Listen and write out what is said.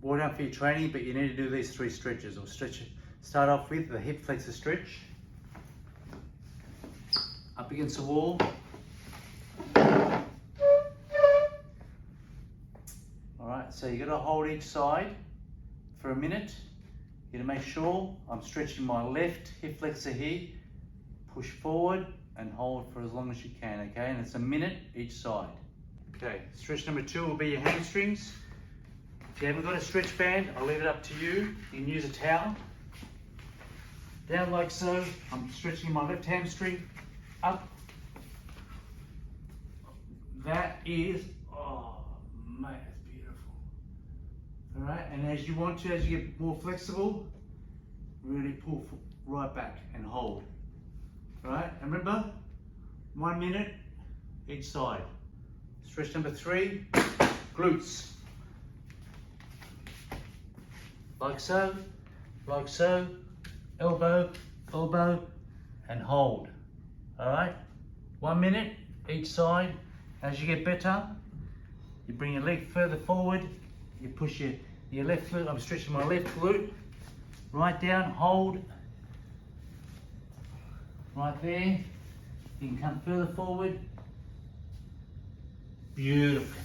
well done for your training, but you need to do these 3 stretches. Or start off with the hip flexor stretch. Up against the wall. Alright, so you're going to hold each side for a minute. You're going to make sure I'm stretching my left hip flexor here. Push forward and hold for as long as you can, okay? And it's a minute each side. Okay, stretch number 2 will be your hamstrings. If you haven't got a stretch band, I'll leave it up to you. You can use a towel. Down like so. I'm stretching my left hamstring. Up. That is, oh man, it's beautiful. All right, and as you want to, as you get more flexible, really pull right back and hold. All right, and remember, 1 minute each side. Stretch number 3, glutes. Like so, elbow, elbow, and hold. All right, 1 minute each side. As you get better, you bring your leg further forward, you push your left glute, I'm stretching my left glute, right down, hold, right there, you can come further forward, beautiful.